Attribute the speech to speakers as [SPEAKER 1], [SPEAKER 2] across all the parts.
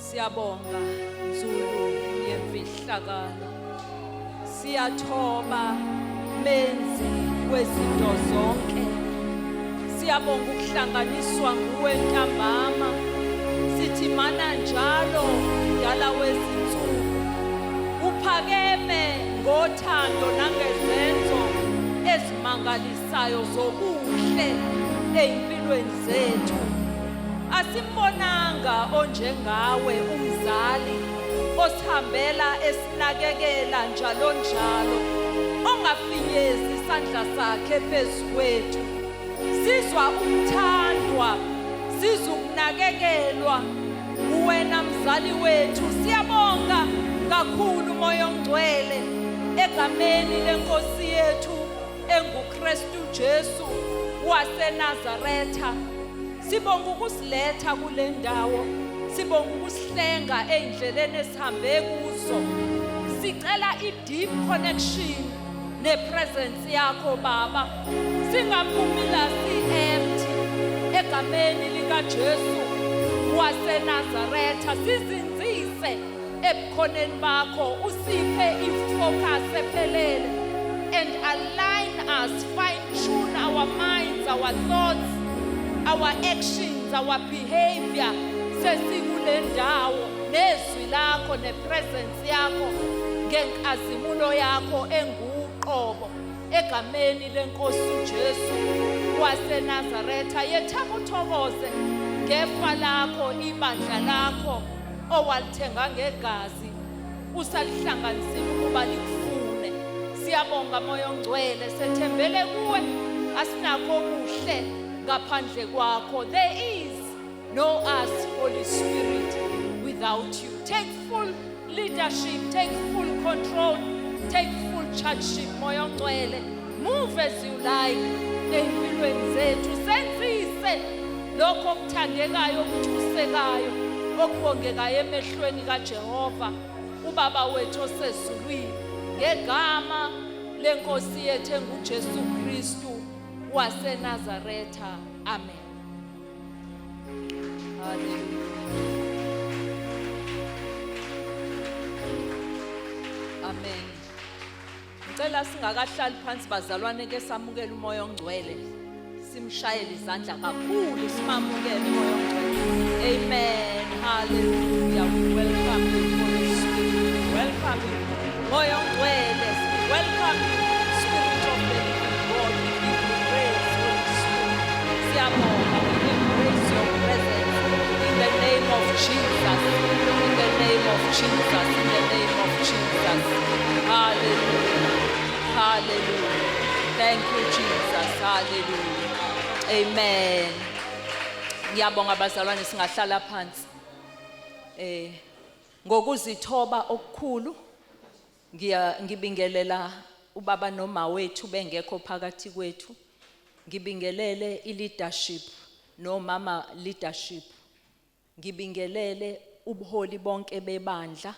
[SPEAKER 1] Siyabonga Zulu yemfihlakalo. Siyathoba menzi wezinto zonke. Siyabonga ukuhlanganiswa nguwe ntambama. Sithi mana njalo dala wezinsuku. Uphakeme ngothando nangezenzo ezimangalisayo zobuhle empilweni zethu. Asimbonanga onjengawe umzali osihambela esinakekela njalo njalo, ongafinyezi isandla sakhe phezu kwethu. Sizwa ukuthandwa, sizwa ukunakekelwa uwena mzali wethu. Siyabonga kakhulu Moya Ongcwele egameni lenkosi yethu enguKristu Jesu waseNazaretha. Sibonga ukusiletha kule ndawo, sibonga ukusihlenga endleleni esihambe kuzo. Sicela i-deep connection nepresence yakho Baba. Singaphumi la si-empty egameni likaJesu waseNazaretha. Sizinzise ebukhoneni bakho, usiphe ifocus ephelele and align us, fine-tune our minds, our thoughts, our actions, our behavior. Sesikule ndawo nezwi lakho nepresence yakho ngenkazimulo yakho enguqobo egameni lenkosi uJesu waseNazaretha. Yethaba uthokoze ngefa lakho, ibandla lakho owalithenga ngegazi, usalihlanganisile ukuba likufune. Siyabonga Moya Ongcwele, sethembele kuwe, asinakho kuhle ngaphandle kwakho. There is no us, Holy Spirit, without you. Take full leadership, take full control, take full chargeship Moya Ongcwele. Move as you like empilweni zethu. Senzise lokho okuthandekayo, okuthusekayo, okubongekayo emehlweni kaJehova ubaba wethu osezulwini, ngegama lenkosi yethu enguJesu Kristu waseNazaretha. Amen. Hallelujah. Amen. Ngicela singakahlali phansi bazalwane ke samukele uMoya Ongcwele. Simshayele izandla kakhulu simamukele uMoya Ongcwele. Amen. Hallelujah. We welcome you, Holy Spirit. Welcome you, Moya Ongcwele. Welcome you, Spirit of the living God. We give you praise, Holy Spirit. Siyabonga, we embrace your presence in the name of Jesus. In the name of Jesus. In the name of Jesus. Hallelujah. Hallelujah. Thank you, Jesus. Hallelujah. Amen. Ngiyabonga bazalwane, singahlala phansi. Ngokuzithoba okukhulu ngibingelela ubaba noma wethu bengekho phakathi kwethu. Ngibingelele i-leadership nomama leadership. Ngibingelele ubuholi bonke bebandla.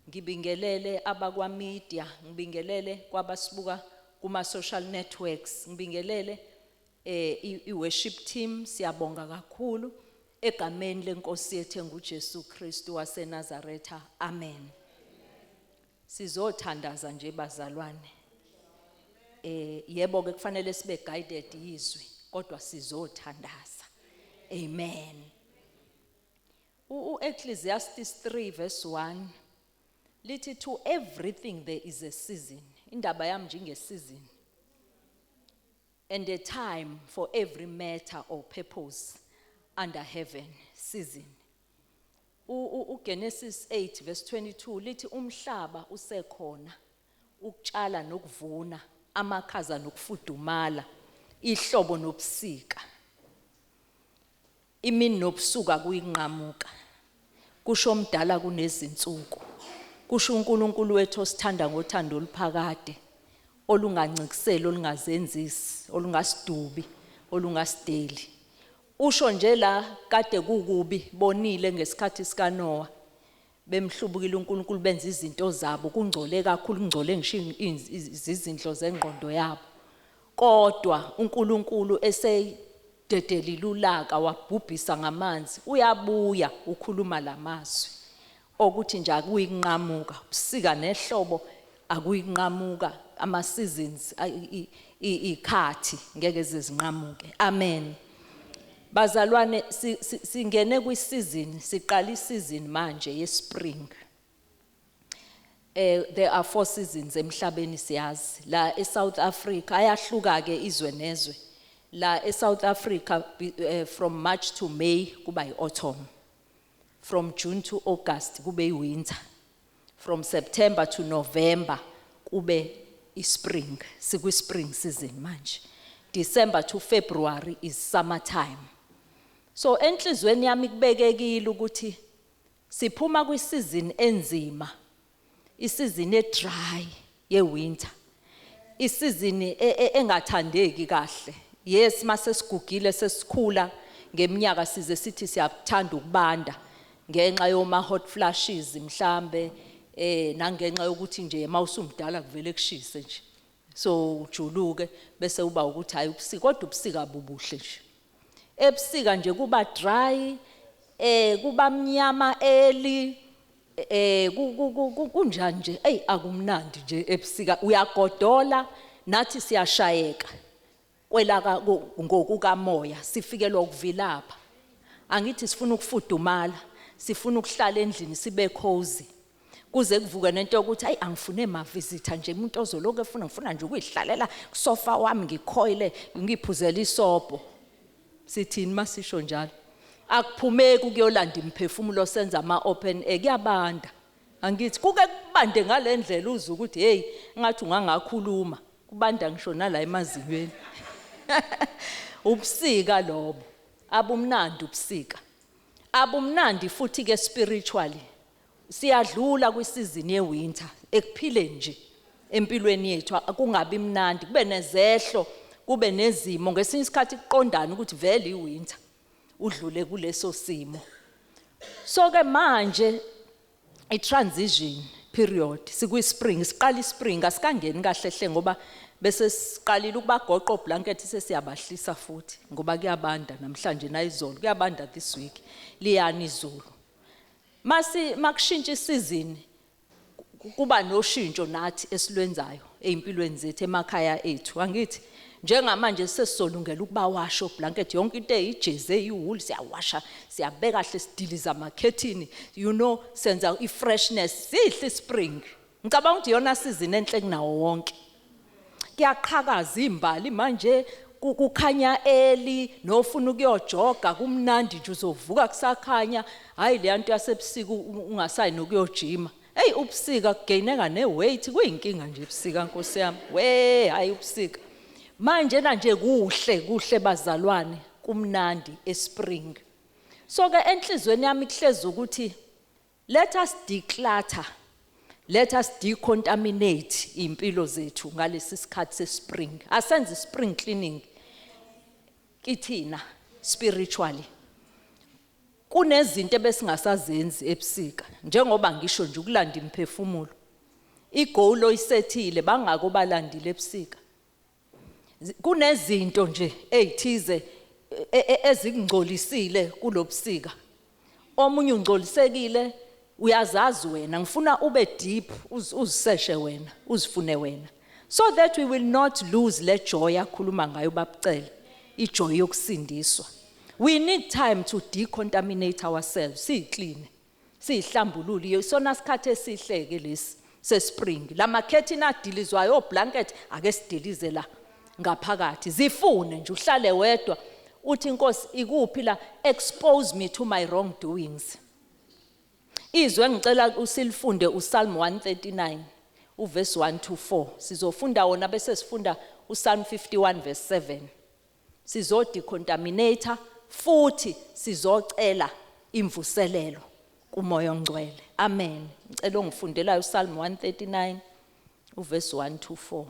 [SPEAKER 1] Ngibingelele abakwa media, ngibingelele kwabasibuka kuma social networks, ngibingelele i-worship team. Siyabonga kakhulu egameni lenkosi yethu nguJesu Kristu waseNazaretha. Amen. Sizothandaza nje bazalwane. Yebo ke kufanele sibe guided yizwi, kodwa sizothandaza. Amen. Ecclesiastes 3 verse 1 lithi, to everything there is a season. Indaba yami nje season. And a time for every matter or purpose under heaven. Season. Genesis 8 verse 22 lithi umhlaba usekhona ukutshala nokuvuna, amakhaza nokufudumala, ihlobo nobusika, imini nobusuku kuyinqamuka. Kusho omdala kunezinsuku. Kusho uNkulunkulu wethu osithanda ngothando oluphakade, olungancikiseli, olungazenzisi, olungasidubi, olungasideli. Usho nje la kade kukubi bonile ngesikhathi sikaNoah, bemhlubukile uNkulunkulu benza izinto zabo, kungcole kakhulu, kungcole ngisho izindlo zengqondo yabo. Kodwa uNkulunkulu esededelile ulaka wabhubhisa ngamanzi, uyabuya ukhuluma lamazwi. okuthi nje akuyikunqamuka ubusika nehlobo akuyikunqamuka ama seasons ikhathi ngeke zizinqamuke amen bazalwane singene kwisizini siqala isizini manje yespring there are 4 seasons emhlabeni siyazi la eSouth Africa ayahluka ke izwe nezwe la eSouth Africa from March to May kuba iautumn from June to August kube iwinter from September to November kube ispring sikwi-spring season manje December to February is summertime so enhlizweni yami kubekekile ukuthi siphuma kwisizini enzima isizini edry yewinter isizini engathandeki kahle yes mase sigugile sesikhula ngeminyaka size sithi siyathanda ukubanda ngenxa yoma hot flashes mhlambe nangenxa yokuthi nje mawusumdala kuvele kushise nje so ujuluke bese uba ukuthi hayi ubusika kodwa ubusika bubuhle nje ebusika nje kuba dry kuba mnyama early kunjani nje akumnandi nje ebusika uyagodola nathi siyashayeka kwelaka ngokukamoya sifikelwa ukuvilapha angithi sifuna ukufudumala sifuna ukuhlala endlini sibe cozy kuze kuvuka nento ukuthi angifune ma visitor nje umuntu ozoloku ngifuna nje ukuyihlalela kusofa wami ngikhoile ngiphuzela isobho sithini masisho njalo akuphumeki ukuyolanda imphefumulo senza ama open air kuyabanda angithi kuke kubande ngalendlela uza ukuthi hey ngathi ungangakhuluma kubanda ngisho nala emazinyweni ubusika lobo abumnandi ubusika abumnandi futhi ke spiritually siyadlula kwisizini yewinter ekuphile nje empilweni yethu akungabi mnandi kube nezehlo kube nezimo ngesinye isikhathi kuqondana ukuthi vele iwinter udlule kuleso simo so ke manje i-transition period sikwi-spring siqala ispring asikangeni kahlehle ngoba bese siqalile ukubagoqa oblanket sesiyabahlisa futhi ngoba kuyabanda namhlanje nayizolo kuyabanda this week liyani izulu makushintsha isizini kuba noshintsho nathi esilwenzayo ezimpilweni zethu emakhaya ethu angithi njengamanje sesisolungela ukubawasha oblanket yonke into eyijezi eyiwool siyawasha siyabeka kahle sidiliza amakhethini you know senza ifreshness sihle ispring ngicabanga ukuthi yona season enhle kunawo wonke kuyaqhakaza imbali manje kukhanya early nofuna ukuyojoga kumnandi nje uzovuka kusakhanya hayi le nto yasebusika ungasayi nokuyojima hey ubusika kugaineka neweight kuyinkinga nje ebusika Nkosi yami hayi ubusika manje nje kuhle bazalwane kumnandi espring so ke enhlizweni yami kuhlezi ukuthi let us declutter let us decontaminate impilo zethu ngalesi sikhathi sespring asenze spring cleaning kithina spiritually kunezinto ebesingasazenzi ebusika njengoba ngisho nje ukulanda imphefumulo igoal oyisethile bangako balandile ebusika kunezinto nje ezithize ezingcolisile kulobusika omunye ungcolisekile uyazazi wena ngifuna ube deep uziseshe wena uzifune wena so that we will not lose le joy akhuluma ngayo babucele ijoy yokusindiswa we need time to decontaminate ourselves siclean sihlambulule isona sikhathe esihleke lesi sespring lamakhethi adilizwayo oblanket ake sidilize la ngaphakathi zifune nje uhlale wedwa uthi Nkosi ikuphi la expose me to my wrongdoings izwe ngicela usilifunde uPsalm 139 uverse 1 to 4 sizofunda wona bese sifunda uPsalm 51 verse 7 sizodecontaminate futhi sizocela imvuselelo kumoya ongcwele amen ngicela ungifundela uPsalm 139 uverse 1 to 4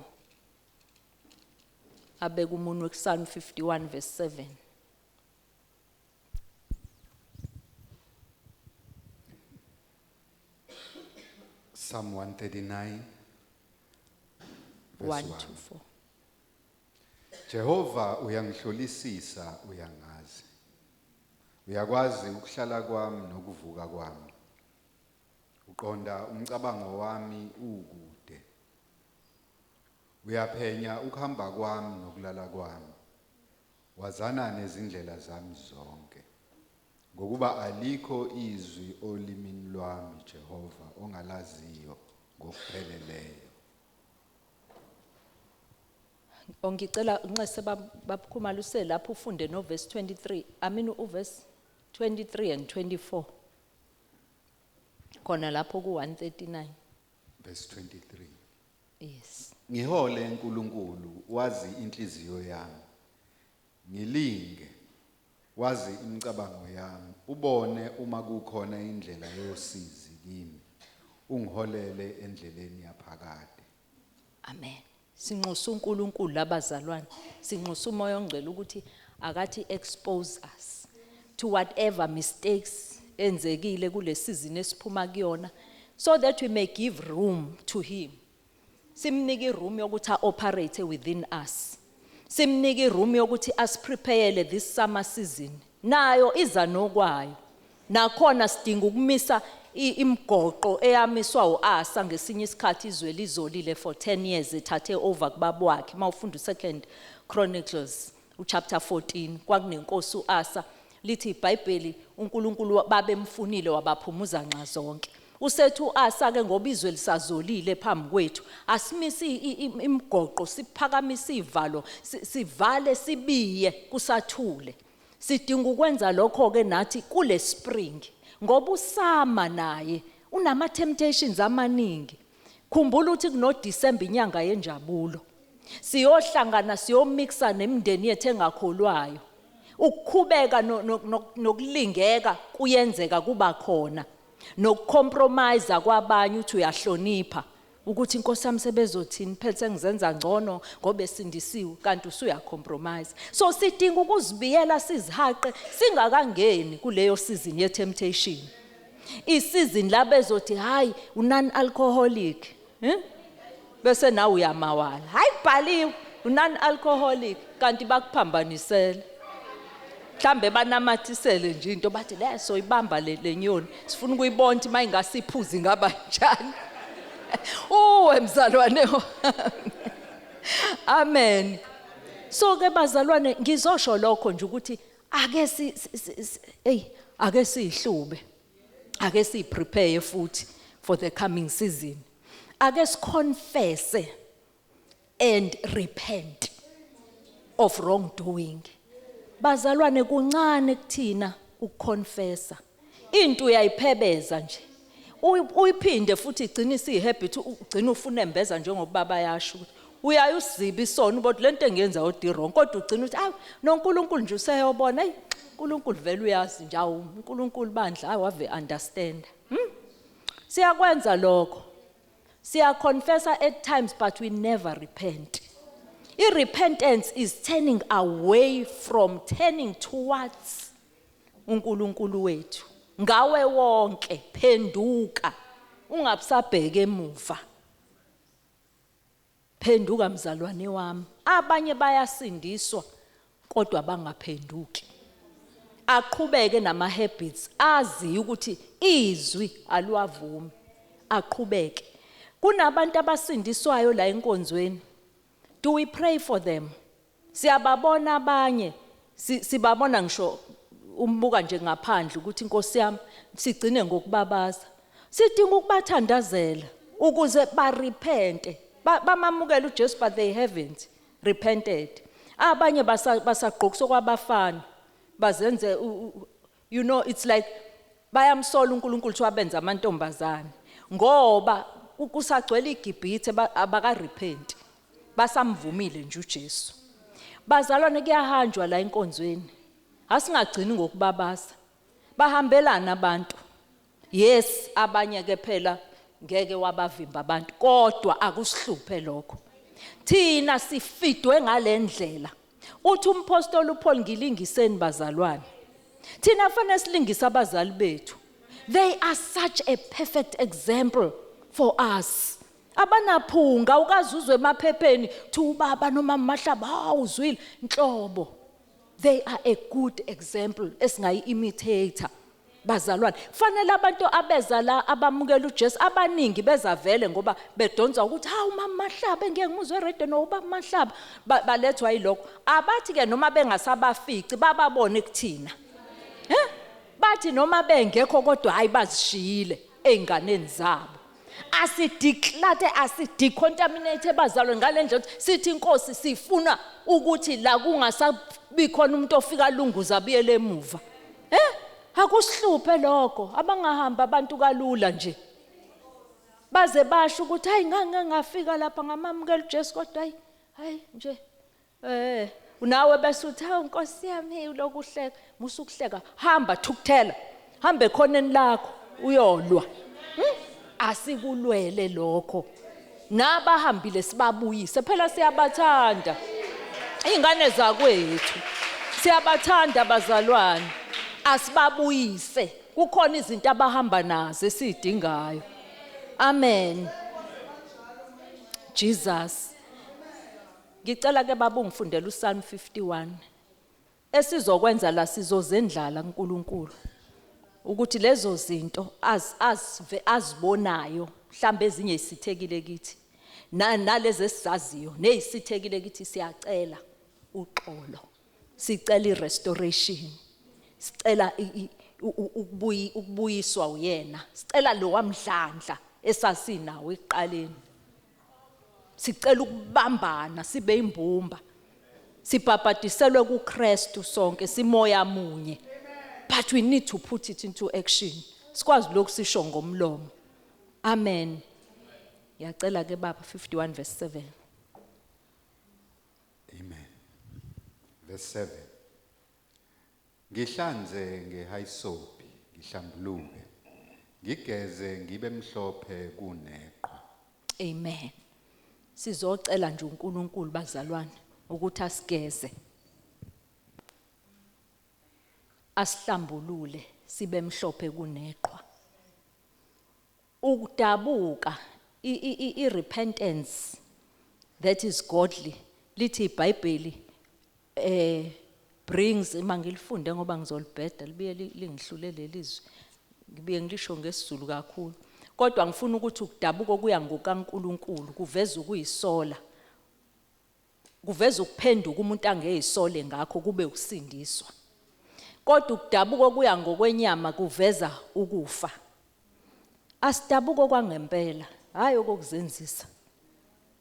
[SPEAKER 1] abeka umuntu wePsalm 51 verse 7
[SPEAKER 2] Psalm 139
[SPEAKER 1] 1
[SPEAKER 2] verse 1.
[SPEAKER 1] to 4
[SPEAKER 2] Jehova uyangihlolisisa uyangazi. Uyakwazi ukuhlala kwami nokuvuka kwami. uqonda umcabango wami ukude. Uyaphenya ukuhamba kwami nokulala kwami. Wazana nezindlela zami zonke. Ngokuba alikho izwi olimini lwami Jehova ongalaziyo ngokupheleleyo.
[SPEAKER 1] Ngicela unxese babukhumaluse lapho ufunde no verse 23. Verse 23 and 24. Khona lapho ku 139.
[SPEAKER 2] Verse 23.
[SPEAKER 1] Yes.
[SPEAKER 2] Ngihole uNkulunkulu wazi inhliziyo yami. Ngilinge wazi imicabango yami. Ubone uma kukhona indlela yosizi kimi. Ungiholele endleleni yaphakade.
[SPEAKER 1] Amen. Sinxusa uNkulunkulu labazalwane. Sinxusa umoya ongcwele ukuthi akathi expose us to whatever mistakes enzekile kule season esiphuma kuyona, so that we may give room to him. Simnike room yokuthi operate within us. Simnike room yokuthi prepare this summer season. Nayo iza nokwayo. Nakhona sidinga ukumisa imgoqo eyamiswa uAsa ngesinye isikhathi izwe lizolile for 10 years ethathe over kubaba wakhe. Mawufunda uSecond Chronicles chapter 14 kwakunenkosi uAsa lithi iBhayibheli uNkulunkulu babemfunile wabaphumuza nxa zonke. Usethu uAsa ke ngoba izwe lisazolile phambi kwethu asimisi imgoqo siphakamisa ivalo sivale sibiye kusathule. Sidinga ukwenza lokho ke nathi kule spring ngoba usama naye unama temptations amaningi. Khumbula ukuthi kuno December inyanga yenjabulo. Siyohlangana siyomixa nemindeni yethu engakholwayo. Ukukhubeka nokulingeka kuyenzeka kuba khona. Nokucompromise kwabanye uthi uyahlonipha ukuthi inkosi yami sebezothini phela sengizenza ngcono ngoba esindisiwe kanti usuya compromise. So sidinga ukuzibiyela sizihaqe singakangeni kuleyo season ye temptation. Isizini la bezothi hayi unan alcoholic, bese nawe uyamawala. Hayi kubhaliwe unan alcoholic kanti bakuphambanisele. Mhlambe banamathisele nje into bathi leso ibamba lenyoni sifuna ukuyibona ukuthi mayingasiphuzi ngaba njani. Emzalwane. Amen. So ke bazalwane ngizosho lokho nje ukuthi ake sihlube. Ake si prepare futhi for the coming season. Ake confess and repent of wrongdoing. Bazalwane kuncane kuthina ukuconfessa. Into uyayiphebeza nje. Uyiphinde futhi igcina isihabit ugcina ufuna embeza njengoba baba yasho ukuthi uyayiziba isona ukuthi lento engiyenza odi wrong kodwa ugcina uthi noNkulunkulu nje useyobona uNkulunkulu vele uyazi nje uNkulunkulu bandla wave understand. Siyakwenza lokho. Siya confessa at times but we never repent. Repentance is turning away from turning towards uNkulunkulu wethu. Ngawe wonke phenduka ungabusabheke emuva. Phenduka mzalwane wami. Abanye bayasindiswa kodwa bangaphenduki. Aqhubeke nama habits azi ukuthi izwi alwavumi. Aqhubeke. Kunabantu abasindiswayo la enkonzweni. Do we pray for them? Siyababona abanye sibabona ngisho umbuka nje ngaphandle ukuthi inkosi yami sigcine ngokubabaza. Sidinga ukubathandazela ukuze barepente. Bamamukela uJesu but they haven't repented. Abanye basagqokisa kwabafana bazenze it's like bayamsola uNkulunkulu ukuthi wabenza amantombazane ngoba kusagcwele iGibhithe abaka repent. Basamvumile nje uJesu. Bazalwane kuyahanjwa la enkonzweni. Asingagcini ngokubabaza. Bahambelana abantu. Yes, abanye ke phela ngeke wabavimba abantu kodwa akusihluphe lokho. Thina sifidwe ngalendlela. Uthi umpostoli uPaul ngilingiseni bazalwane. Thina fanele silingisa abazali bethu. They are such a perfect example for us. Abanaphunga ukazuzwe emaphepheni thi ubaba noma Mahlaba uzwile nhlobo. They are a good example esingayi imitator. bazalwane. Kufanele abantu abeza la abamukela uJesu abaningi bezavele ngoba bedonsa ukuthi hawu mama Mahlaba ngeke ngizwe radio no ubaba Mahlaba balethwa yilokho. Abathi ke noma bengasabafici bababone kuthina. Bathi noma bengekho kodwa hayi bazishiyile einganeni zabo. Asideclare asidecontaminate bazalwane ngalendlela sithi inkosi sifuna ukuthi la kungasabi khona umuntu ofika lunguza abuyele emuva. Akusihluphe lokho abangahamba abantu kalula nje. Baze basho ukuthi hayi ngangafika lapha ngamamukela uJesu kodwa hayi nje unawe bese uthi hawu Nkosi yami ulokuhleka musukuhleka hamba thukuthela hambe ekhoneni lakho uyolwa. Asikulwele lokho nabahambile sibabuyise phela siyabathanda ingane zakwethu siyabathanda bazalwane asibabuyise kukhona izinto abahamba nazo esidingayo. Amen. Jesus. Ngicela ke baba ungifundele uPsalm 51 esizokwenza la sizozendlala kuNkulunkulu ukuthi lezo zinto azibonayo mhlambe ezinye isithekile kithi nalezi esizaziyo nezisithekile kithi siyacela uxolo sicela irestoration sicela ukubuyiswa uyena sicela lo wamdlandla esasinawo ekuqaleni sicela ukubambana sibe imbumba sibhabhadiselwe kuKristu sonke simoya munye. But we need to put it into action. Sikwazi lokhu sisho ngomlomo. Amen. Yacela ke baba 51 verse 7.
[SPEAKER 2] Amen. Verse 7. Ngihlanze ngehyssop, ngihlambuluke. Ngigeze ngibe mhlophe kuneqhwa.
[SPEAKER 1] Amen. Sizocela nje uNkulunkulu bazalwane ukuthi asigeze. Asihlambulule sibe mhlophe kuneqhwa. Ukudabuka i-repentance that is godly lithi iBhayibheli brings mangilifunde ngoba ngizolibheda libuye lingihlulele lelizwi ngibuye ngilisho ngesizulu kakhulu kodwa ngifuna ukuthi ukudabuka kuya ngokaNkulunkulu kuveza ukuyisola kuveza ukuphenduka umuntu angeyisole ngakho kube ukusindiswa. Kodwa ukudabuka kuya ngokwenyama kuveza ukufa. Asidabuka kwangempela hayi okuzenzisa.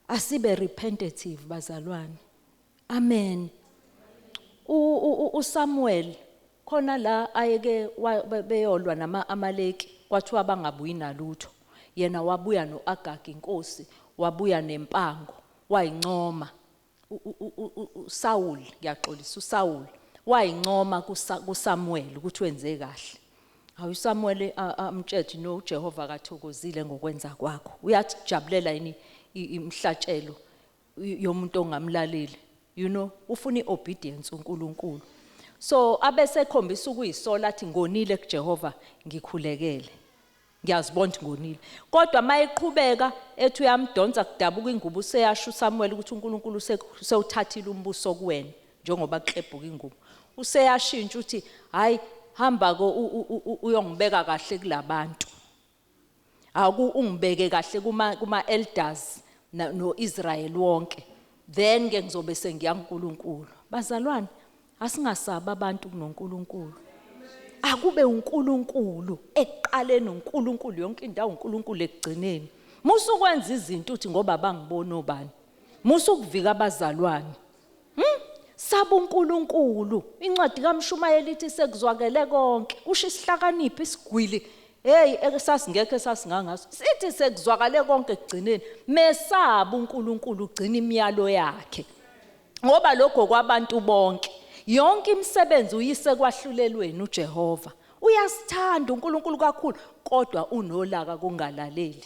[SPEAKER 1] Asibe repentative bazalwane. Amen. uSamuel khona la ayeke beyolwa nama-Amaleki kwathiwa bangabuyi nalutho. Yena wabuya noAgagi inkosi wabuya nempango wayincoma. uSaul ngiyaxolisa uSaul wayincoma kuSamuel ukuthi wenze kahle. Hawu uSamuel amtshethi no uJehova kathokozile ngokwenza kwakho. Uyathi jabulela yini imhlatshelo yomuntu ongamlaleli. You know ufuna iobedience uNkulunkulu. So abese khombisa ukuyisola athi ngonile kuJehova ngikhulekele. Ngiyazibona ngonile. Kodwa mayeqhubeka ethi uyamdonsa kudabuka ingubo useyasho uSamuel ukuthi uNkulunkulu sewuthathile umbuso kuwena njengoba kuklebhuka ingubo. Useyashintsha uthi hayi hamba ko uyongibeka kahle kulabantu. Aku ungibeke kahle kuma elders noIsrael wonke. Then ke ngizobe sengiya kuNkulunkulu. Bazalwane asingasaba abantu kunoNkulunkulu. Akube uNkulunkulu ekuqaleni uNkulunkulu yonke indawo uNkulunkulu ekugcineni. Musukwenza izinto uthi ngoba bangibona obani. Musukuvika abazalwane. Saba uNkulunkulu. Incwadi kaMshumayeli ithi sekuzwakele konke. Kusho isihlakaniphi isigwili. Hey esasingekho esasingangaso. Sithi sekuzwakale konke ekugcineni. Mesaba uNkulunkulu ugcina imiyalo yakhe. Ngoba lokho kwabantu bonke. Yonke imisebenzi uyise kwahlulelweni uJehova. Uyasithanda uNkulunkulu kakhulu kodwa unolaka kungalaleli.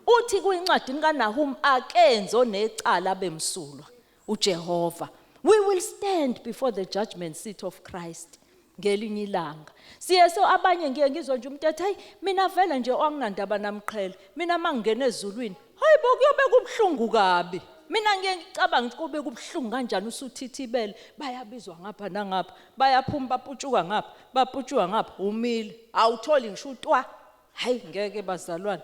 [SPEAKER 1] Uthi kuincwadi kaNahum akenzo necala bemsulwa uJehova. We will stand before the judgment seat of Christ ngelinye ilanga. Siyeso abanye ngiye ngizwe nje umuntu ethi hey mina vele nje anginandaba namqhele. Mina mangingena ezulwini hayi bokuyobe kubhlungu kabi. mina ngiyacabanga kube kubhlungu kanjani usuthithibele bayabizwa ngapha nangapha bayaphuma baputshuka ngapha baputshuka ngapha umile awutholi ngisho utwa hayi ngeke bazalwane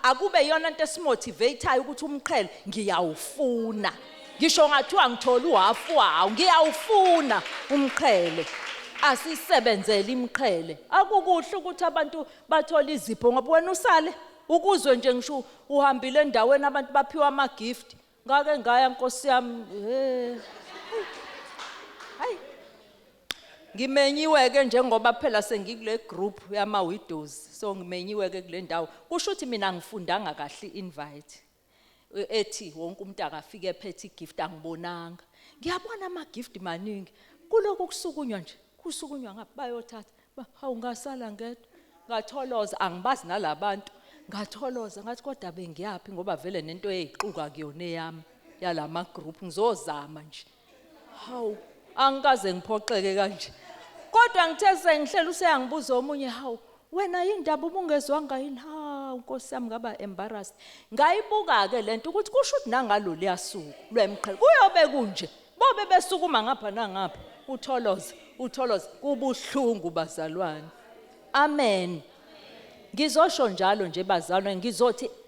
[SPEAKER 1] akube yona into esimotivateayo ukuthi umqhele ngiyawufuna ngisho ngathiwa ngithola uhafu wawo ngiyawufuna umqhele asisebenzele imqhele akukuhle ukuthi abantu bathola izipho ngoba wena usale ukuzwe nje ngisho uhambile endaweni abantu baphiwa ama gift ngake ngaya Nkosi yami hayi ngimenyiweke njengoba phela sengikule group yama widows so ngimenyiweke kule ndawo kusho ukuthi mina ngifundanga kahle invite ethi wonke umuntu akafike ephethe igift angibonanga ngiyabona ama gift maningi kuloko kusukunywa nje kusukunywa ngapha bayothatha hawu ngasala ngedwa ngatholoza angibazi nalabantu ngatholoza ngathi kodwa bengiyapi ngoba vele nento eyiquka kuyona eyami yalama group ngizozama nje hawu angikaze ngiphoxeke kanje kodwa ngithe sengihlela useyangibuza omunye hawu wena indaba ubungezwanga yini hawu Nkosi yami ngaba embarrassed ngayibuka ke lento ukuthi kusho ukuthi nangalo liyasuku lwemqhele kuyobe kunje bobe besukuma ngapha nangapha utholoza kubuhlungu bazalwane amen ngizosho njalo nje bazalwane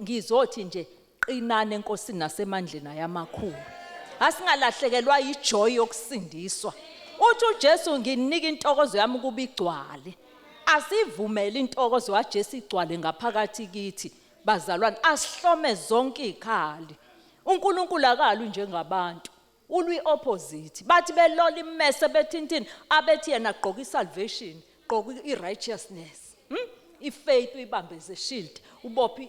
[SPEAKER 1] ngizothi nje qinane enkosini nasemandleni ayamakhulu asingalahlekelwa ijoy yokusindiswa uthi uJesu nginika intokozo yami kuba igcwale asivumele intokozo kaJesu igcwale ngaphakathi kithi bazalwane asihlome zonke izikhali uNkulunkulu akalu njengabantu ulwi opposite bathi belola imese bethintini abethi yena agqoka isalvation gqoka irighteousness ifaith uyibambeze shield ubophe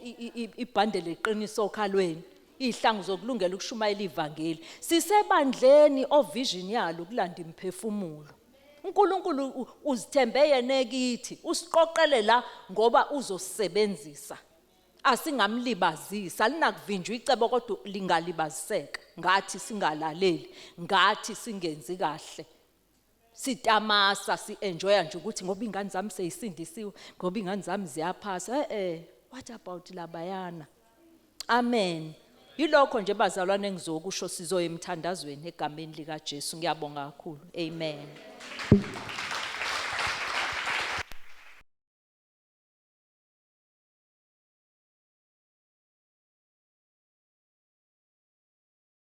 [SPEAKER 1] ibhandle leqiniso okhalweni ihlangu zokulungela ukushumayela ivangeli sisebandleni ovision yalo ukulanda imphefumulo uNkulunkulu uzithembe yena kithi usiqoqele la ngoba uzosebenzisa asingamlibazisa linakuvinjwa icebo kodwa lingalibaziseka ngathi singalaleli ngathi singenzi kahle sitamasa sienjoya nje ukuthi ngoba ingane zami seyisindisiwe ngoba ingane zami ziyaphasa what about labayana amen yilokho nje bazalwane engizokusho sizoya emthandazweni egameni lika Jesu ngiyabonga kakhulu amen